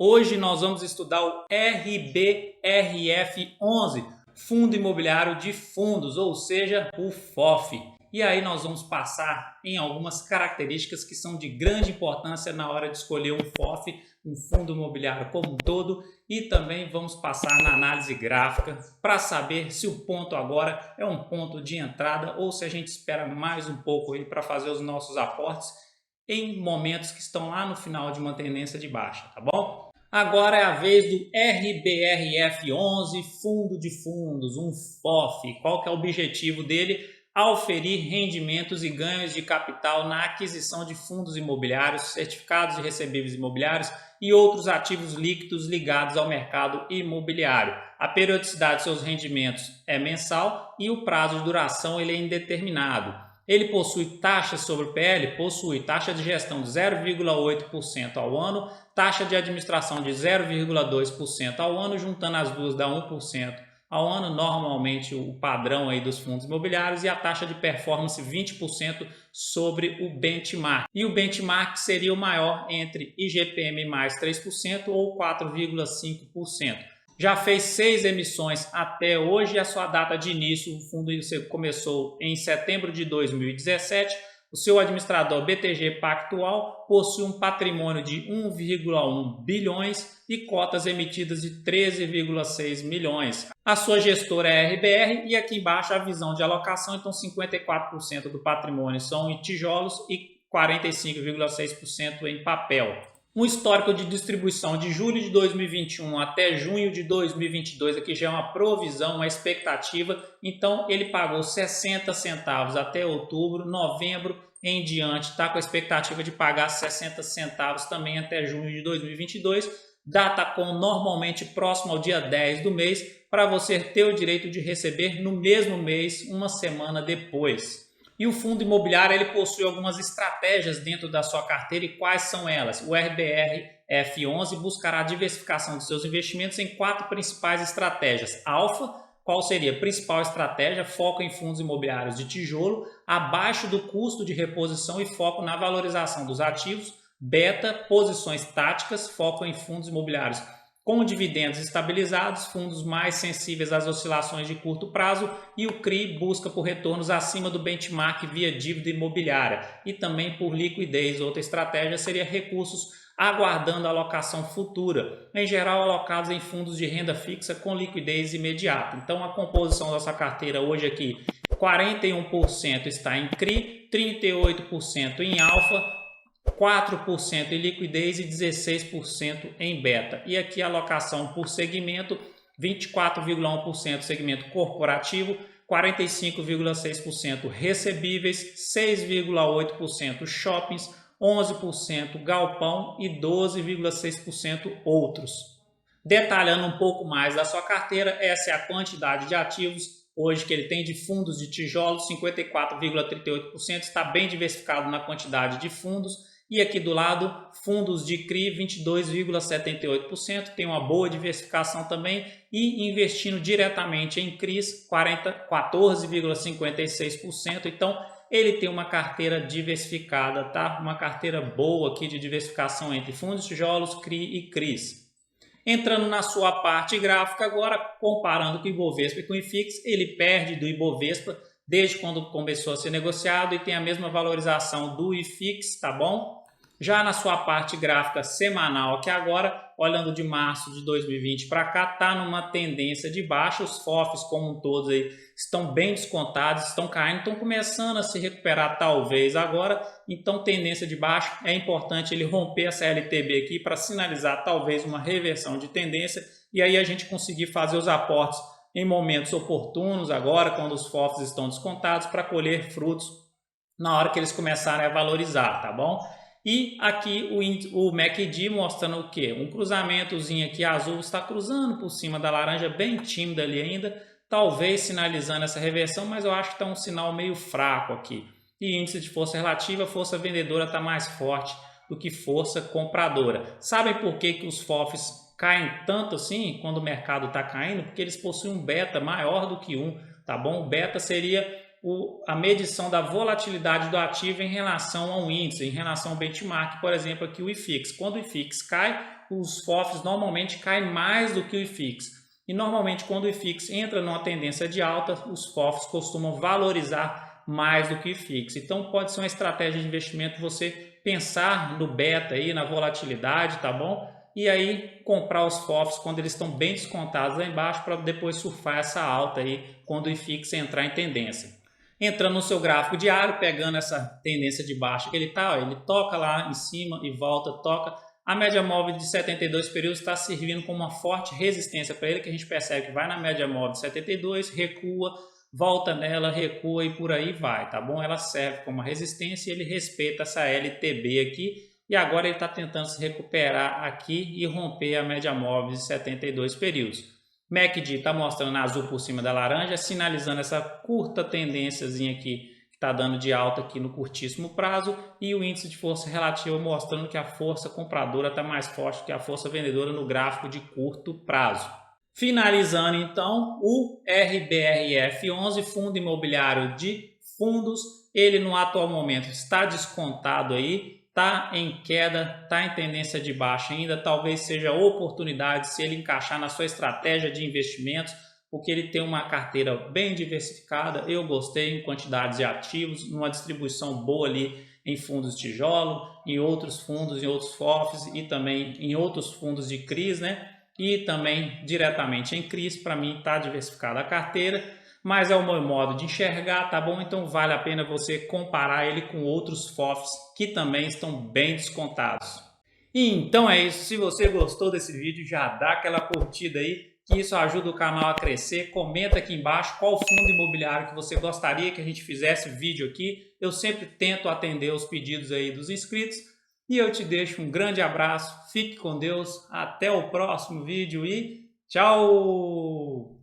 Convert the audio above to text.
Hoje nós vamos estudar o RBRF11, Fundo Imobiliário de Fundos, ou seja, o FOF. E aí nós vamos passar em algumas características que são de grande importância na hora de escolher um FOF, um fundo imobiliário como um todo, e também vamos passar na análise gráfica para saber se o ponto agora é um ponto de entrada ou se a gente espera mais um pouco aí para fazer os nossos aportes em momentos que estão lá no final de uma tendência de baixa, tá bom? Agora é a vez do RBRF11, Fundo de Fundos, um FOF. Qual que é o objetivo dele? Auferir rendimentos e ganhos de capital na aquisição de fundos imobiliários, certificados de recebíveis imobiliários e outros ativos líquidos ligados ao mercado imobiliário. A periodicidade de seus rendimentos é mensal e o prazo de duração ele é indeterminado. Ele possui taxa sobre o PL? Possui taxa de gestão de 0,8% ao ano, taxa de administração de 0,2% ao ano, juntando as duas dá 1% ao ano, normalmente o padrão aí dos fundos imobiliários, e a taxa de performance 20% sobre o benchmark. E o benchmark seria o maior entre IGPM mais 3% ou 4,5%. Já fez 6 emissões até hoje e a sua data de início, o fundo começou em setembro de 2017. O seu administrador BTG Pactual possui um patrimônio de 1,1 bilhões e cotas emitidas de 13,6 milhões. A sua gestora é a RBR e aqui embaixo a visão de alocação, então 54% do patrimônio são em tijolos e 45,6% em papel. Um histórico de distribuição de julho de 2021 até junho de 2022, aqui já é uma provisão, uma expectativa, então ele pagou 60 centavos até outubro, novembro em diante está com a expectativa de pagar 60 centavos também até junho de 2022, data com normalmente próximo ao dia 10 do mês, para você ter o direito de receber no mesmo mês, uma semana depois. E o fundo imobiliário ele possui algumas estratégias dentro da sua carteira e quais são elas? O RBRF11 buscará a diversificação de seus investimentos em 4 principais estratégias. Alfa, qual seria a principal estratégia? Foco em fundos imobiliários de tijolo, abaixo do custo de reposição e foco na valorização dos ativos. Beta, posições táticas, foco em fundos imobiliários com dividendos estabilizados, fundos mais sensíveis às oscilações de curto prazo, e o CRI busca por retornos acima do benchmark via dívida imobiliária e também por liquidez. Outra estratégia seria recursos aguardando alocação futura, em geral alocados em fundos de renda fixa com liquidez imediata. Então a composição da nossa carteira hoje aqui, 41% está em CRI, 38% em alfa, 4% em liquidez e 16% em beta. E aqui a alocação por segmento, 24,1% segmento corporativo, 45,6% recebíveis, 6,8% shoppings, 11% galpão e 12,6% outros. Detalhando um pouco mais da sua carteira, essa é a quantidade de ativos hoje que ele tem de fundos de tijolos, 54,38%, está bem diversificado na quantidade de fundos. E aqui do lado, fundos de CRI, 22,78%, tem uma boa diversificação também, e investindo diretamente em CRIs, 14,56%. Então, ele tem uma carteira diversificada, tá? Uma carteira boa aqui de diversificação entre fundos de tijolos, CRI e CRIs. Entrando na sua parte gráfica agora, comparando com o Ibovespa e com o IFIX, ele perde do Ibovespa desde quando começou a ser negociado e tem a mesma valorização do IFIX, tá bom? Já na sua parte gráfica semanal aqui agora, olhando de março de 2020 para cá, está numa tendência de baixa. Os FOFs como um todos aí estão bem descontados, estão caindo, estão começando a se recuperar talvez agora. Então tendência de baixa, é importante ele romper essa LTB aqui para sinalizar talvez uma reversão de tendência e aí a gente conseguir fazer os aportes em momentos oportunos agora, quando os FOFs estão descontados, para colher frutos na hora que eles começarem a valorizar, tá bom? E aqui o MACD mostrando o que? Um cruzamentozinho aqui azul, está cruzando por cima da laranja, bem tímida ali ainda, talvez sinalizando essa reversão, mas eu acho que está um sinal meio fraco aqui. E índice de força relativa, força vendedora está mais forte do que força compradora. Sabem por que os FOFs caem tanto assim quando o mercado está caindo? Porque eles possuem um beta maior do que 1, tá bom? O beta seria a medição da volatilidade do ativo em relação ao índice, em relação ao benchmark, por exemplo, aqui o IFIX. Quando o IFIX cai, os FOFs normalmente caem mais do que o IFIX. E normalmente quando o IFIX entra numa tendência de alta, os FOFs costumam valorizar mais do que o IFIX. Então pode ser uma estratégia de investimento você pensar no beta aí, na volatilidade, tá bom? E aí comprar os FOFs quando eles estão bem descontados lá embaixo para depois surfar essa alta aí quando o IFIX entrar em tendência. Entrando no seu gráfico diário, pegando essa tendência de baixa que ele está, ele toca lá em cima e volta, toca. A média móvel de 72 períodos está servindo como uma forte resistência para ele, que a gente percebe que vai na média móvel de 72, recua, volta nela, recua e por aí vai, tá bom? Ela serve como uma resistência e ele respeita essa LTB aqui. E agora ele está tentando se recuperar aqui e romper a média móvel de 72 períodos. MACD está mostrando azul por cima da laranja, sinalizando essa curta tendênciazinha aqui que está dando de alta aqui no curtíssimo prazo, e o índice de força relativa mostrando que a força compradora está mais forte que a força vendedora no gráfico de curto prazo. Finalizando então, o RBRF11, Fundo Imobiliário de Fundos, ele no atual momento está descontado aí, está em queda, está em tendência de baixa ainda, talvez seja oportunidade se ele encaixar na sua estratégia de investimentos, porque ele tem uma carteira bem diversificada, eu gostei em quantidades de ativos, numa distribuição boa ali em fundos de tijolo, em outros fundos, em outros FOFs e também em outros fundos de CRIs, né? E também diretamente em CRIs, para mim está diversificada a carteira, mas é o meu modo de enxergar, tá bom? Então vale a pena você comparar ele com outros FOFs que também estão bem descontados. E então é isso, se você gostou desse vídeo, já dá aquela curtida aí, que isso ajuda o canal a crescer. Comenta aqui embaixo qual fundo imobiliário que você gostaria que a gente fizesse vídeo aqui. Eu sempre tento atender os pedidos aí dos inscritos. E eu te deixo um grande abraço, fique com Deus, até o próximo vídeo e tchau!